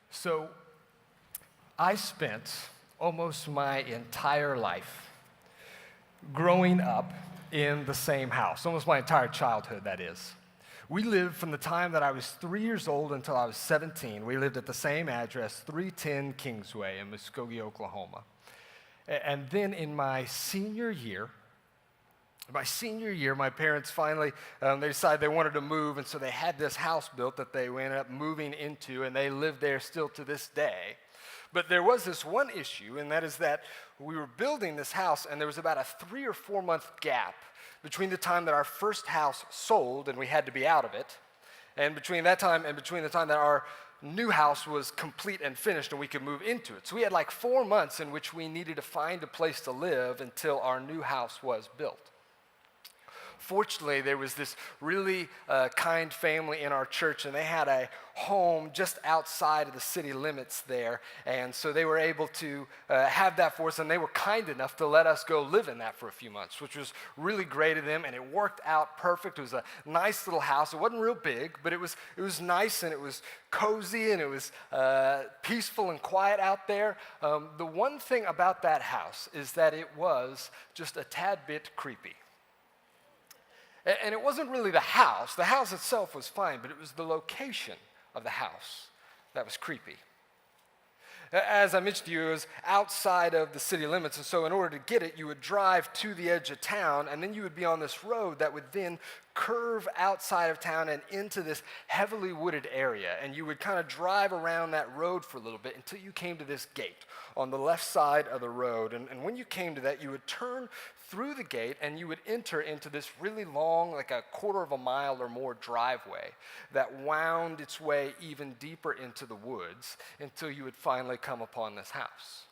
So I spent almost my entire life growing up in the same house, almost my entire childhood, that is. We lived from the time that I was 3 years old until I was 17. We lived at the same address, 310 Kingsway in Muskogee, Oklahoma. And then in my senior year, my parents finally, they decided they wanted to move, and so they had this house built that they ended up moving into, and they live there still to this day. But there was this one issue, and that is that we were building this house, and there was about a 3 or 4 month gap between the time that our first house sold, and we had to be out of it, and between the time that our new house was complete and finished and we could move into it. So we had like 4 months in which we needed to find a place to live until our new house was built. Fortunately, there was this really kind family in our church, and they had a home just outside of the city limits there, and so they were able to have that for us, and they were kind enough to let us go live in that for a few months, which was really great of them, and it worked out perfect. It was a nice little house. It wasn't real big, but it was nice, and it was cozy, and it was peaceful and quiet out there. The one thing about that house is that it was just a tad bit creepy. And it wasn't really the house. The house itself was fine, but it was the location of the house that was creepy. As I mentioned to you, it was outside of the city limits, and so in order to get it, you would drive to the edge of town, and then you would be on this road that would then curve outside of town and into this heavily wooded area, and you would kind of drive around that road for a little bit until you came to this gate on the left side of the road, and when you came to that, you would turn through the gate, and you would enter into this really long, like a quarter of a mile or more driveway that wound its way even deeper into the woods until you would finally come upon this house.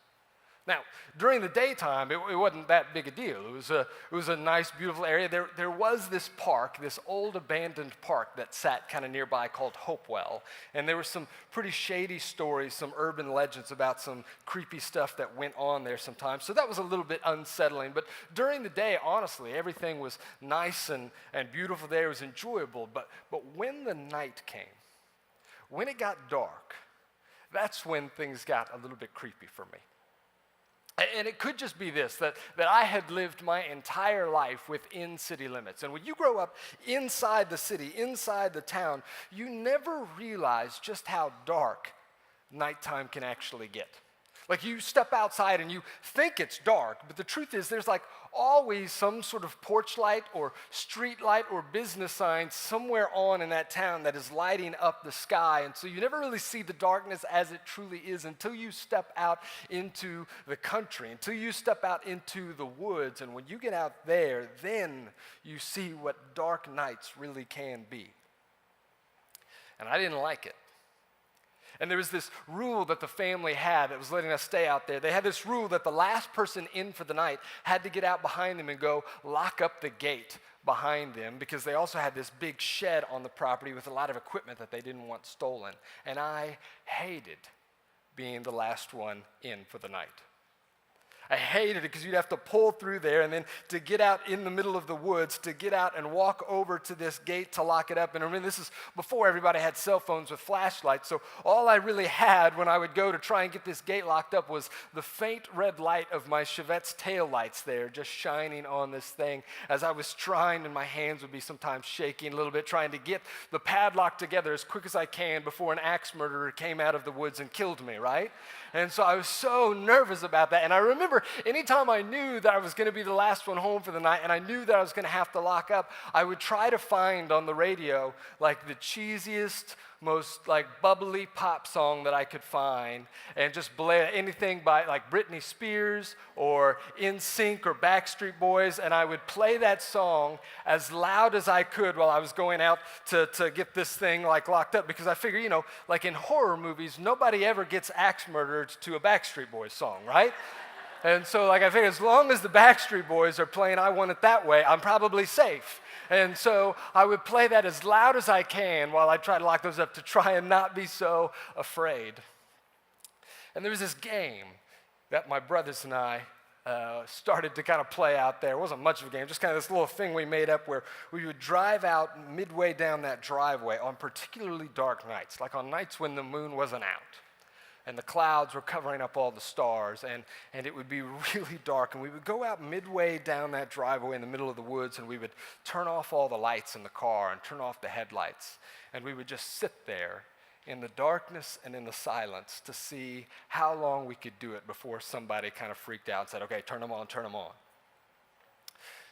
Now, during the daytime, it wasn't that big a deal. It was a nice, beautiful area. There was this park, this old abandoned park that sat kind of nearby called Hopewell, and there were some pretty shady stories, some urban legends about some creepy stuff that went on there sometimes. So that was a little bit unsettling. But during the day, honestly, everything was nice and beautiful there. It was enjoyable. But when the night came, when it got dark, that's when things got a little bit creepy for me. And it could just be this, that I had lived my entire life within city limits. And when you grow up inside the city, inside the town, you never realize just how dark nighttime can actually get. Like you step outside and you think it's dark, but the truth is there's like always some sort of porch light or street light or business sign somewhere on in that town that is lighting up the sky. And so you never really see the darkness as it truly is until you step out into the country, until you step out into the woods. And when you get out there, then you see what dark nights really can be. And I didn't like it. And there was this rule that the family had that was letting us stay out there. They had this rule that the last person in for the night had to get out behind them and go lock up the gate behind them, because they also had this big shed on the property with a lot of equipment that they didn't want stolen. And I hated being the last one in for the night. I hated it because you'd have to pull through there, and then to get out in the middle of the woods, to get out and walk over to this gate to lock it up. And remember, this is before everybody had cell phones with flashlights, so all I really had when I would go to try and get this gate locked up was the faint red light of my Chevette's tail lights there, just shining on this thing as I was trying, and my hands would be sometimes shaking a little bit, trying to get the padlock together as quick as I can before an axe murderer came out of the woods and killed me, right? And so I was so nervous about that. And I remember anytime I knew that I was going to be the last one home for the night and I knew that I was going to have to lock up, I would try to find on the radio like the cheesiest, most like bubbly pop song that I could find and just blare anything by like Britney Spears or NSYNC or Backstreet Boys, and I would play that song as loud as I could while I was going out to get this thing like locked up, because I figure, you know, like in horror movies, nobody ever gets axe murdered to a Backstreet Boys song, right? And so like I figured as long as the Backstreet Boys are playing I Want It That Way, I'm probably safe. And so I would play that as loud as I can while I try to lock those up to try and not be so afraid. And there was this game that my brothers and I started to kind of play out there. It wasn't much of a game, just kind of this little thing we made up where we would drive out midway down that driveway on particularly dark nights, like on nights when the moon wasn't out. and the clouds were covering up all the stars, and it would be really dark, and we would go out midway down that driveway in the middle of the woods, and we would turn off all the lights in the car and turn off the headlights, and we would just sit there in the darkness and in the silence to see how long we could do it before somebody kind of freaked out and said, okay, turn them on, turn them on.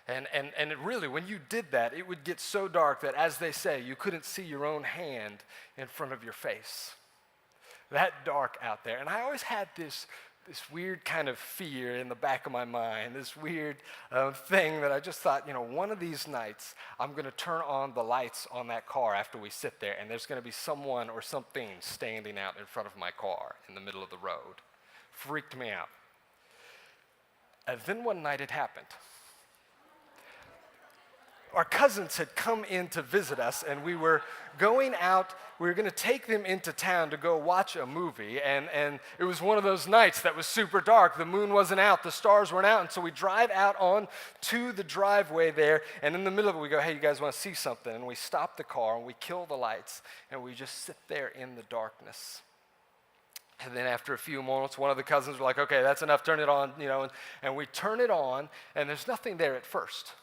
And it really, when you did that, it would get so dark that, as they say, you couldn't see your own hand in front of your face. That dark out there. And I always had this weird kind of fear in the back of my mind, this weird thing that I just thought, one of these nights, I'm going to turn on the lights on that car after we sit there, and there's going to be someone or something standing out in front of my car in the middle of the road. Freaked me out. And then one night it happened. Our cousins had come in to visit us, and we were going out. We were going to take them into town to go watch a movie, and it was one of those nights that was super dark. The moon wasn't out, the stars weren't out, and so we drive out on to the driveway there, and in the middle of it, we go, hey, you guys want to see something? And we stop the car, and we kill the lights, and we just sit there in the darkness. And then after a few moments, one of the cousins were like, okay, that's enough, turn it on, and we turn it on, and there's nothing there at first.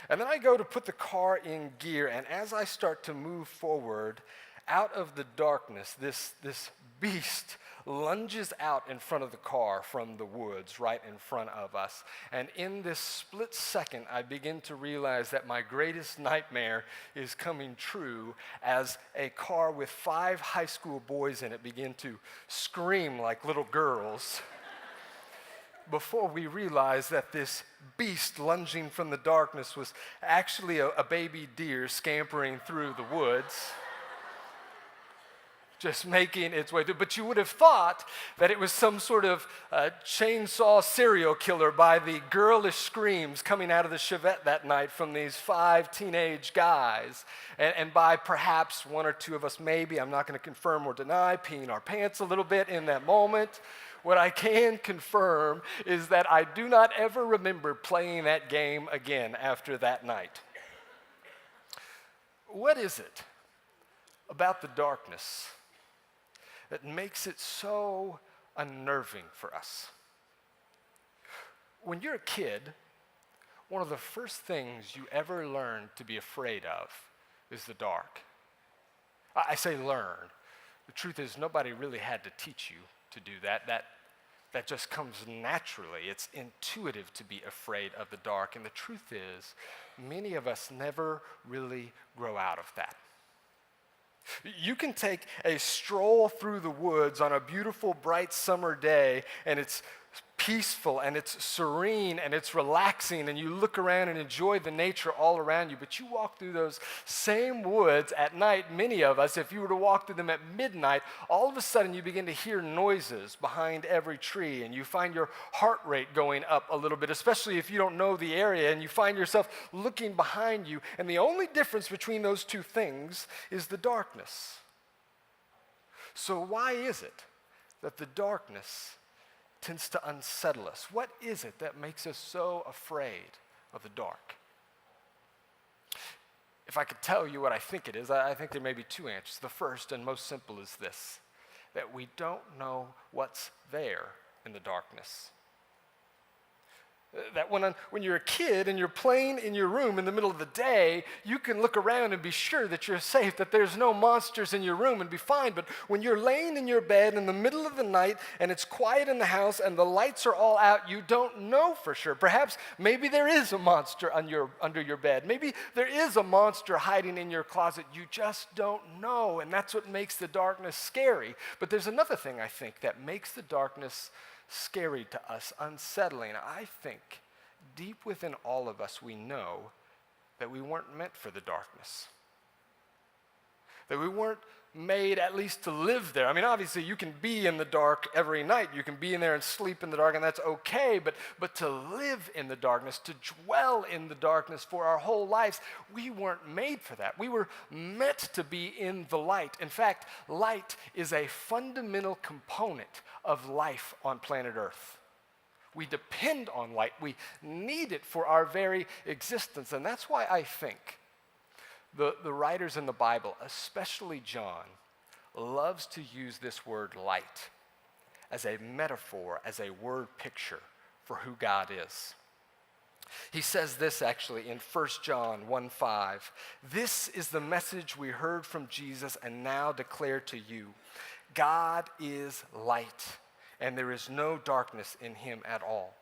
And then I go to put the car in gear, and as I start to move forward, out of the darkness, this beast lunges out in front of the car from the woods right in front of us. And in this split second, I begin to realize that my greatest nightmare is coming true as a car with 5 high school boys in it begin to scream like little girls. Before we realized that this beast lunging from the darkness was actually a baby deer scampering through the woods, just making its way through. But you would have thought that it was some sort of chainsaw serial killer by the girlish screams coming out of the Chevette that night from these 5 teenage guys, and by perhaps one or two of us, maybe, I'm not going to confirm or deny, peeing our pants a little bit in that moment. What I can confirm is that I do not ever remember playing that game again after that night. What is it about the darkness that makes it so unnerving for us? When you're a kid, one of the first things you ever learn to be afraid of is the dark. I say learn. The truth is, nobody really had to teach you to do that. That just comes naturally. It's intuitive to be afraid of the dark. And the truth is, many of us never really grow out of that. You can take a stroll through the woods on a beautiful, bright summer day, and it's peaceful, and it's serene, and it's relaxing, and you look around and enjoy the nature all around you. But you walk through those same woods at night, many of us, if you were to walk through them at midnight, all of a sudden you begin to hear noises behind every tree, and you find your heart rate going up a little bit, especially if you don't know the area, and you find yourself looking behind you. And the only difference between those two things is the darkness. So why is it that the darkness tends to unsettle us? What is it that makes us so afraid of the dark? If I could tell you what I think it is, I think there may be 2 answers. The first and most simple is this, that we don't know what's there in the darkness. That when you're a kid and you're playing in your room in the middle of the day, you can look around and be sure that you're safe, that there's no monsters in your room and be fine. But when you're laying in your bed in the middle of the night and it's quiet in the house and the lights are all out, you don't know for sure. Perhaps maybe there is a monster under your bed. Maybe there is a monster hiding in your closet. You just don't know, and that's what makes the darkness scary. But there's another thing, I think, that makes the darkness scary to us, unsettling. I think deep within all of us we know that we weren't meant for the darkness. That we weren't made at least to live there. I mean, obviously you can be in the dark every night. You can be in there and sleep in the dark, and that's okay, but to live in the darkness, to dwell in the darkness for our whole lives, we weren't made for that. We were meant to be in the light. In fact, light is a fundamental component of life on planet Earth. We depend on light. We need it for our very existence, and that's why I think the writers in the Bible, especially John, loves to use this word light as a metaphor, as a word picture for who God is. He says this actually in 1 John 1:5. This is the message we heard from Jesus and now declare to you. God is light, and there is no darkness in him at all.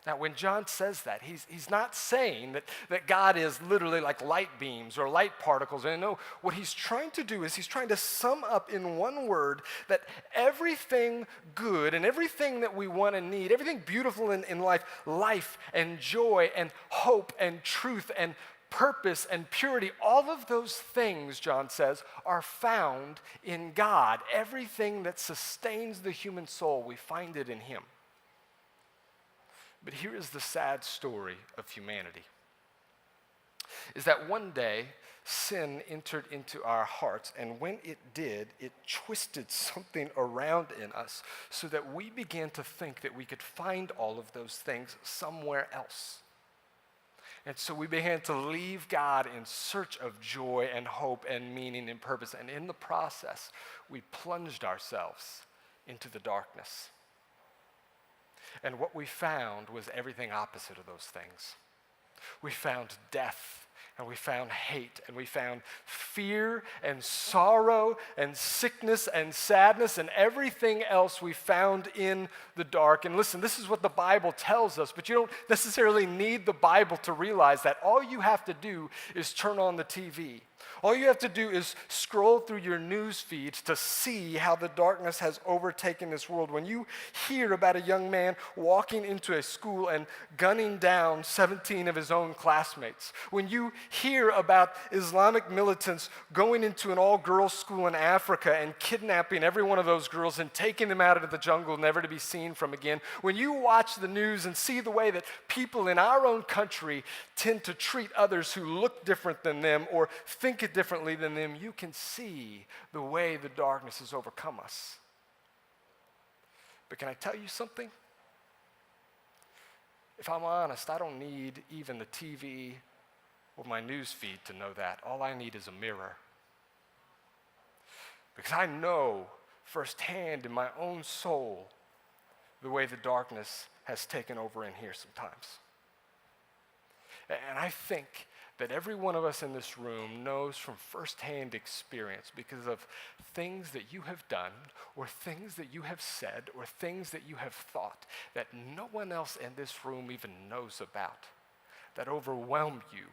Now, when John says that, he's not saying that God is literally like light beams or light particles. And no, what he's trying to do is he's trying to sum up in one word that everything good and everything that we want and need, everything beautiful in life and joy and hope and truth and purpose and purity, all of those things, John says, are found in God. Everything that sustains the human soul, we find it in him. But here is the sad story of humanity, is that one day sin entered into our hearts, and when it did, it twisted something around in us so that we began to think that we could find all of those things somewhere else. And so we began to leave God in search of joy and hope and meaning and purpose, and in the process, we plunged ourselves into the darkness. And what we found was everything opposite of those things. We found death, and we found hate, and we found fear and sorrow and sickness and sadness and everything else we found in the dark. And listen, this is what the Bible tells us, but you don't necessarily need the Bible to realize that. All you have to do is turn on the TV. All you have to do is scroll through your news feeds to see how the darkness has overtaken this world. When you hear about a young man walking into a school and gunning down 17 of his own classmates, when you hear about Islamic militants going into an all-girls school in Africa and kidnapping every one of those girls and taking them out into the jungle never to be seen from again, when you watch the news and see the way that people in our own country tend to treat others who look different than them or think differently than them, you can see the way the darkness has overcome us. But can I tell you something? If I'm honest, I don't need even the TV or my news feed to know that. All I need is a mirror. Because I know firsthand in my own soul the way the darkness has taken over in here sometimes. And I think that every one of us in this room knows from firsthand experience, because of things that you have done or things that you have said or things that you have thought that no one else in this room even knows about, that overwhelm you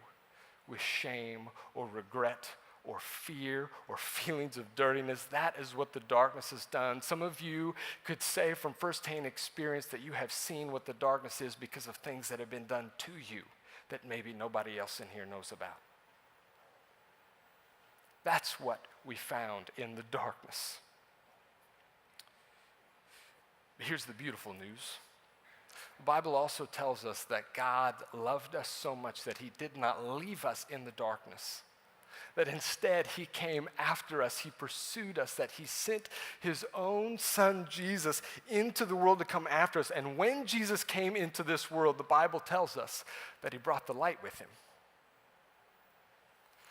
with shame or regret or fear or feelings of dirtiness. That is what the darkness has done. Some of you could say from firsthand experience that you have seen what the darkness is because of things that have been done to you that maybe nobody else in here knows about. That's what we found in the darkness. But here's the beautiful news. The Bible also tells us that God loved us so much that he did not leave us in the darkness, that instead he came after us, he pursued us, that he sent his own son Jesus into the world to come after us. And when Jesus came into this world, the Bible tells us that he brought the light with him.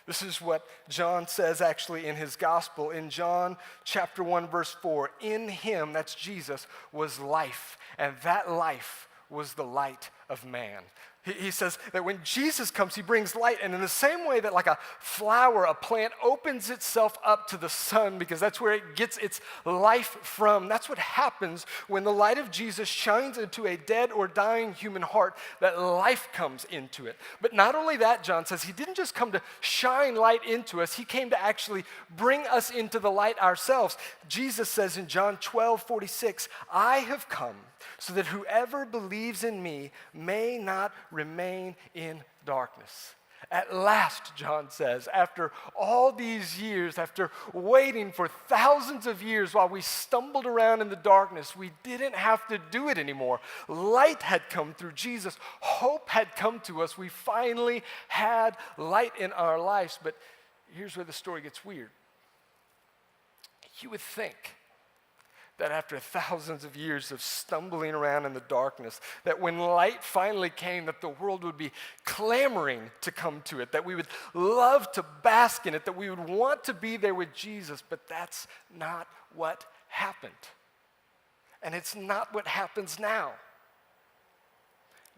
This is what John says actually in his gospel. In John chapter 1, verse 4, in him, that's Jesus, was life, and that life was the light of man. He says that when Jesus comes, he brings light, and in the same way that like a flower, a plant opens itself up to the sun because that's where it gets its life from, that's what happens when the light of Jesus shines into a dead or dying human heart, that life comes into it. But not only that, John says, he didn't just come to shine light into us, he came to actually bring us into the light ourselves. Jesus says in John 12:46, I have come so that whoever believes in me may not remain in darkness. At last, John says, after all these years, after waiting for thousands of years while we stumbled around in the darkness, we didn't have to do it anymore. Light had come through Jesus. Hope had come to us. We finally had light in our lives. But here's where the story gets weird. You would think that after thousands of years of stumbling around in the darkness, that when light finally came, that the world would be clamoring to come to it, that we would love to bask in it, that we would want to be there with Jesus, but that's not what happened. And it's not what happens now.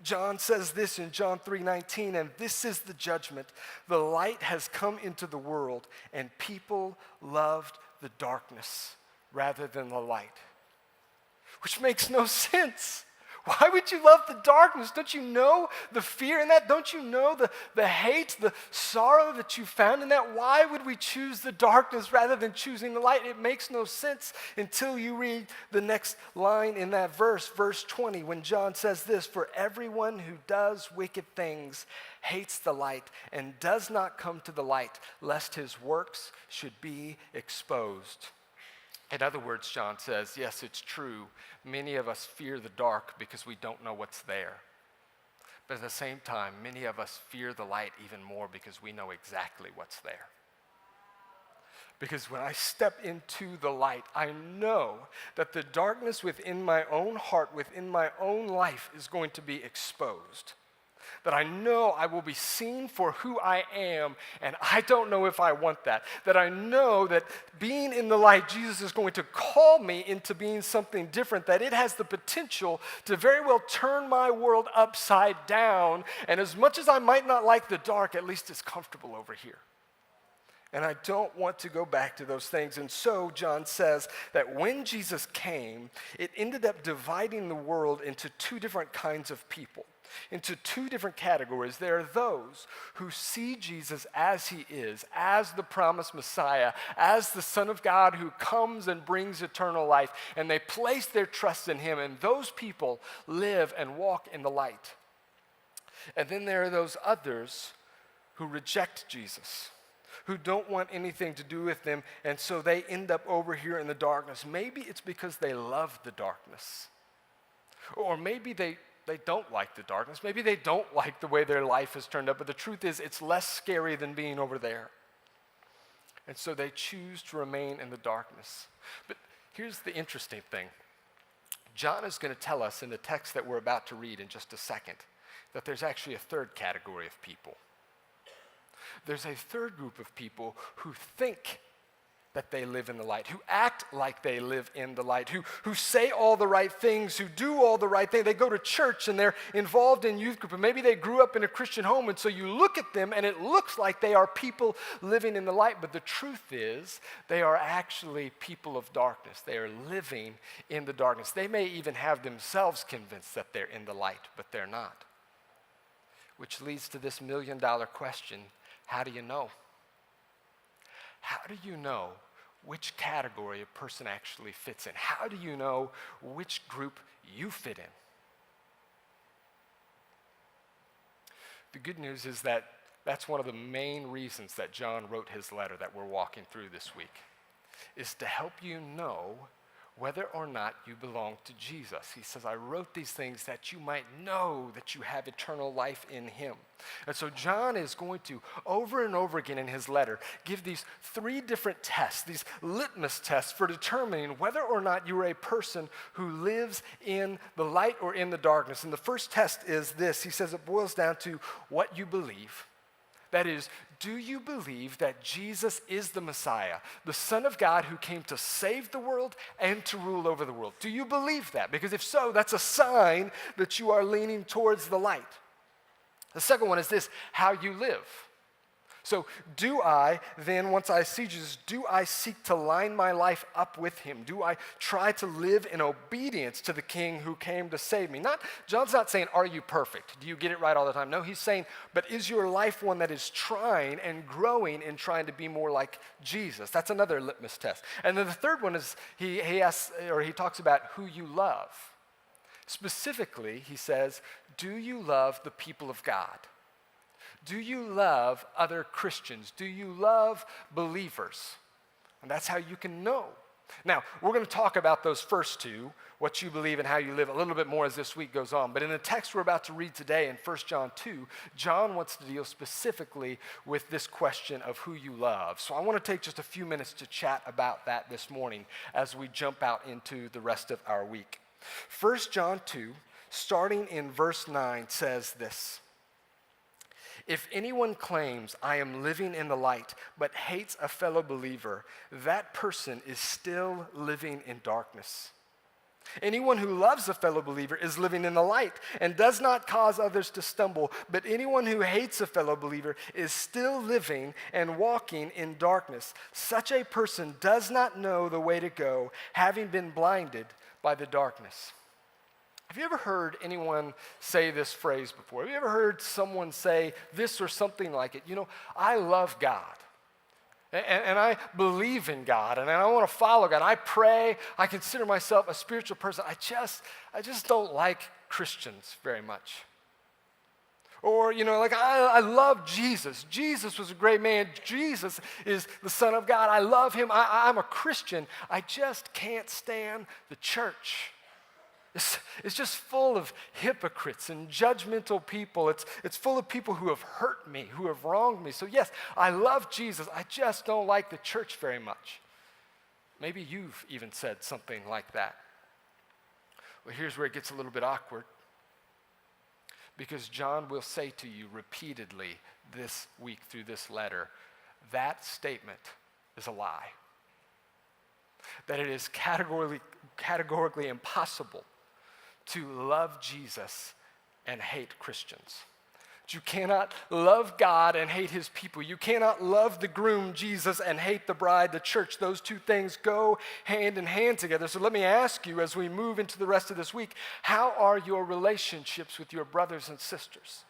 John says this in John 3:19, and this is the judgment. The light has come into the world, and people loved the darkness rather than the light. Which makes no sense. Why would you love the darkness? Don't you know the fear in that? Don't you know the hate, the sorrow that you found in that? Why would we choose the darkness rather than choosing the light? It makes no sense until you read the next line in that verse, verse 20, when John says this, for everyone who does wicked things hates the light and does not come to the light, lest his works should be exposed. In other words, John says, yes, it's true. Many of us fear the dark because we don't know what's there. But at the same time, many of us fear the light even more because we know exactly what's there. Because when I step into the light, I know that the darkness within my own heart, within my own life is going to be exposed. That I know I will be seen for who I am, and I don't know if I want that. That I know that being in the light, Jesus is going to call me into being something different, that it has the potential to very well turn my world upside down, and as much as I might not like the dark, at least it's comfortable over here. And I don't want to go back to those things. And so John says that when Jesus came, it ended up dividing the world into two different kinds of people, into two different categories. There are those who see Jesus as he is, as the promised Messiah, as the Son of God who comes and brings eternal life, and they place their trust in him, and those people live and walk in the light. And then there are those others who reject Jesus, who don't want anything to do with them, and so they end up over here in the darkness. Maybe it's because they love the darkness. Or maybe they don't like the darkness. Maybe they don't like the way their life has turned out, but the truth is it's less scary than being over there. And so they choose to remain in the darkness. But here's the interesting thing. John is going to tell us in the text that we're about to read in just a second that there's actually a third category of people. There's a third group of people who think that they live in the light, who act like they live in the light, who say all the right things, who do all the right things. They go to church and they're involved in youth group, and maybe they grew up in a Christian home, and so you look at them and it looks like they are people living in the light, but the truth is they are actually people of darkness. They are living in the darkness. They may even have themselves convinced that they're in the light, but they're not. Which leads to this million-dollar question: how do you know? How do you know which category a person actually fits in? How do you know which group you fit in? The good news is that that's one of the main reasons that John wrote his letter that we're walking through this week, is to help you know whether or not you belong to Jesus. He says, I wrote these things that you might know that you have eternal life in him. And so John is going to, over and over again in his letter, give these three different tests, these litmus tests for determining whether or not you are a person who lives in the light or in the darkness. And the first test is this. He says it boils down to what you believe. That is, do you believe that Jesus is the Messiah, the Son of God who came to save the world and to rule over the world? Do you believe that? Because if so, that's a sign that you are leaning towards the light. The second one is this: how you live. So do I then, once I see Jesus, do I seek to line my life up with him? Do I try to live in obedience to the King who came to save me? John's not saying, are you perfect? Do you get it right all the time? No, he's saying, but is your life one that is trying and growing and trying to be more like Jesus? That's another litmus test. And then the third one is he talks about who you love. Specifically, he says, do you love the people of God? Do you love other Christians? Do you love believers? And that's how you can know. Now, we're going to talk about those first two, what you believe and how you live, a little bit more as this week goes on. But in the text we're about to read today in 1 John 2, John wants to deal specifically with this question of who you love. So I want to take just a few minutes to chat about that this morning as we jump out into the rest of our week. 1 John 2, starting in verse 9, says this: if anyone claims I am living in the light but hates a fellow believer, that person is still living in darkness. Anyone who loves a fellow believer is living in the light and does not cause others to stumble. But anyone who hates a fellow believer is still living and walking in darkness. Such a person does not know the way to go, having been blinded by the darkness. Have you ever heard anyone say this phrase before? Have you ever heard someone say this or something like it? You know, I love God. And I believe in God, and I want to follow God. I pray. I consider myself a spiritual person. I just don't like Christians very much. Or, you know, like I love Jesus. Jesus was a great man. Jesus is the Son of God. I love him. I'm a Christian. I just can't stand the church. It's just full of hypocrites and judgmental people. It's full of people who have hurt me, who have wronged me. So yes, I love Jesus. I just don't like the church very much. Maybe you've even said something like that. Well, here's where it gets a little bit awkward. Because John will say to you repeatedly this week through this letter, that statement is a lie. That it is categorically impossible to love Jesus and hate Christians. You cannot love God and hate his people. You cannot love the groom, Jesus, and hate the bride, the church. Those two things go hand in hand together. So let me ask you as we move into the rest of this week, how are your relationships with your brothers and sisters?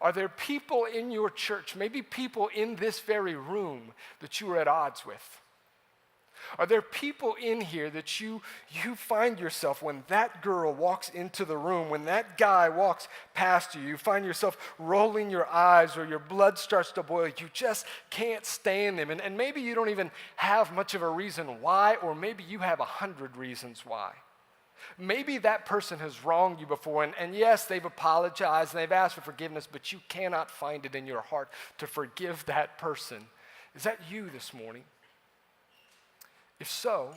Are there people in your church, maybe people in this very room, that you are at odds with? Are there people in here that you find yourself when that girl walks into the room, when that guy walks past you, you find yourself rolling your eyes or your blood starts to boil. You just can't stand them. And maybe you don't even have much of a reason why, or maybe you have 100 reasons why. Maybe that person has wronged you before, and yes, they've apologized and they've asked for forgiveness, but you cannot find it in your heart to forgive that person. Is that you this morning? If so,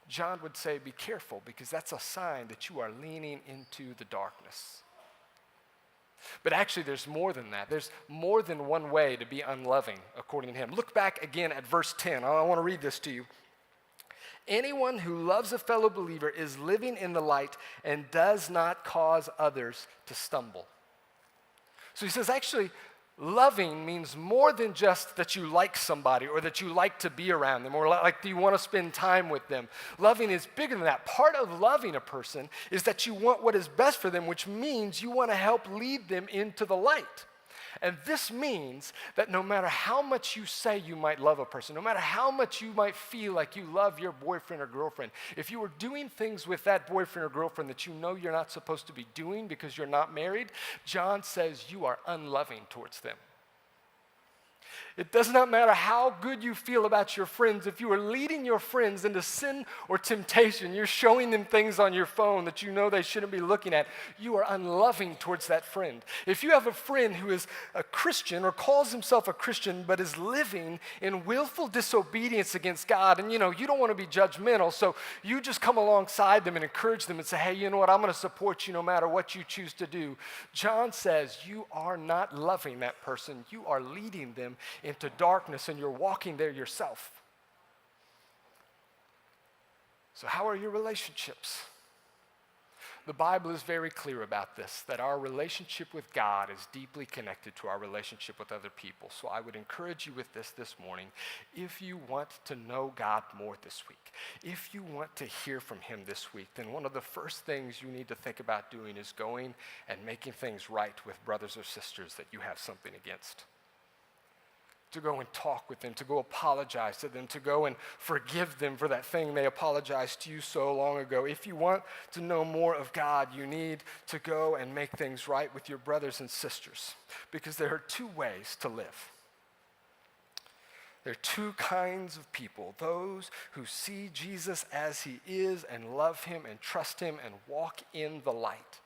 John would say, be careful, because that's a sign that you are leaning into the darkness. But actually, there's more than that. There's more than one way to be unloving, according to him. Look back again at verse 10. I want to read this to you. Anyone who loves a fellow believer is living in the light and does not cause others to stumble. So he says, actually, loving means more than just that you like somebody or that you like to be around them or like you want to spend time with them. Loving is bigger than that. Part of loving a person is that you want what is best for them, which means you want to help lead them into the light. And this means that no matter how much you say you might love a person, no matter how much you might feel like you love your boyfriend or girlfriend, if you are doing things with that boyfriend or girlfriend that you know you're not supposed to be doing because you're not married, John says you are unloving towards them. It does not matter how good you feel about your friends. If you are leading your friends into sin or temptation, you're showing them things on your phone that you know they shouldn't be looking at, you are unloving towards that friend. If you have a friend who is a Christian or calls himself a Christian but is living in willful disobedience against God, and you don't want to be judgmental, so you just come alongside them and encourage them and say, hey, you know what, I'm going to support you no matter what you choose to do. John says you are not loving that person. You are leading them into darkness, and you're walking there yourself. So how are your relationships? The Bible is very clear about this, that our relationship with God is deeply connected to our relationship with other people. So I would encourage you with this morning. If you want to know God more this week, if you want to hear from him this week, then one of the first things you need to think about doing is going and making things right with brothers or sisters that you have something against. To go and talk with them, to go apologize to them, to go and forgive them for that thing they apologized to you so long ago. If you want to know more of God, you need to go and make things right with your brothers and sisters, because there are two ways to live. There are two kinds of people: those who see Jesus as he is and love him and trust him and walk in the light.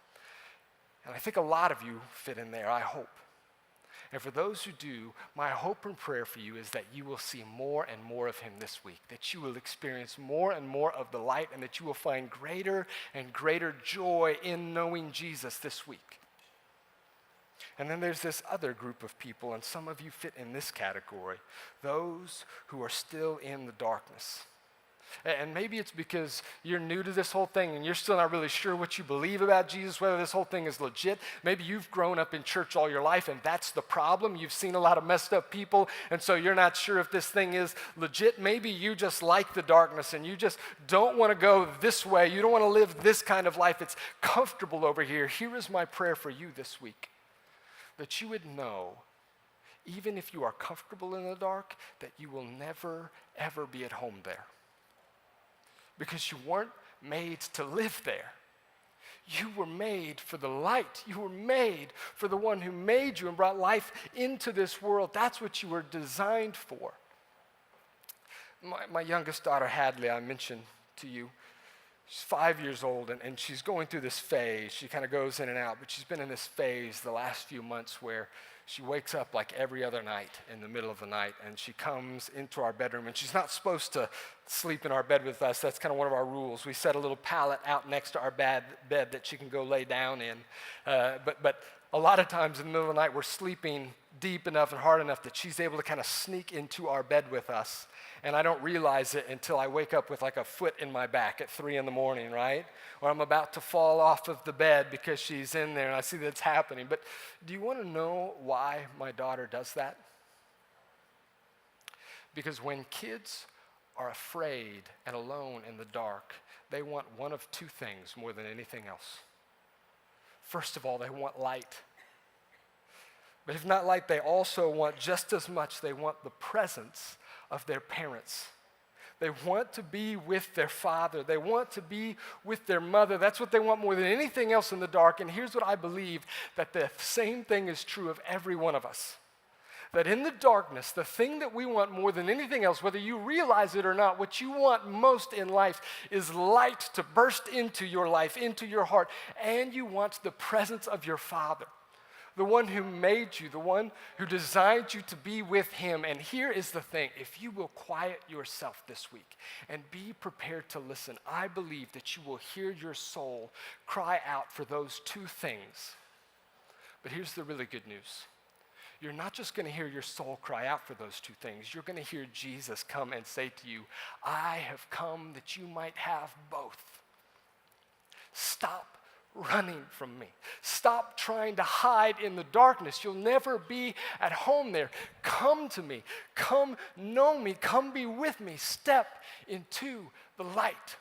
And I think a lot of you fit in there, I hope. And for those who do, my hope and prayer for you is that you will see more and more of him this week, that you will experience more and more of the light, and that you will find greater and greater joy in knowing Jesus this week. And then there's this other group of people, and some of you fit in this category, those who are still in the darkness. And maybe it's because you're new to this whole thing and you're still not really sure what you believe about Jesus, whether this whole thing is legit. Maybe you've grown up in church all your life and that's the problem. You've seen a lot of messed up people and so you're not sure if this thing is legit. Maybe you just like the darkness and you just don't want to go this way. You don't want to live this kind of life. It's comfortable over here. Here is my prayer for you this week, that you would know, even if you are comfortable in the dark, that you will never, ever be at home there. Because you weren't made to live there. You were made for the light. You were made for the one who made you and brought life into this world. That's what you were designed for. My youngest daughter, Hadley, I mentioned to you, she's 5 years old, and she's going through this phase. She kind of goes in and out, but she's been in this phase the last few months where she wakes up like every other night in the middle of the night, and she comes into our bedroom, and she's not supposed to sleep in our bed with us. That's kind of one of our rules. We set a little pallet out next to our bed that she can go lay down in. But a lot of times in the middle of the night, we're sleeping deep enough and hard enough that she's able to kind of sneak into our bed with us. And I don't realize it until I wake up with like a foot in my back at 3 a.m, right? Or I'm about to fall off of the bed because she's in there and I see that it's happening. But do you want to know why my daughter does that? Because when kids are afraid and alone in the dark, they want one of two things more than anything else. First of all, they want light. But if not light, they also want just as much, they want the presence of their parents. They want to be with their father. They want to be with their mother. That's what they want more than anything else in the dark. And here's what I believe, that the same thing is true of every one of us. That in the darkness, the thing that we want more than anything else, whether you realize it or not, what you want most in life is light to burst into your life, into your heart, and you want the presence of your Father, the one who made you, the one who designed you to be with him. And here is the thing, if you will quiet yourself this week and be prepared to listen, I believe that you will hear your soul cry out for those two things. But here's the really good news. You're not just going to hear your soul cry out for those two things. You're going to hear Jesus come and say to you, I have come that you might have both. Stop running from me. Stop trying to hide in the darkness. You'll never be at home there. Come to me. Come know me. Come be with me. Step into the light.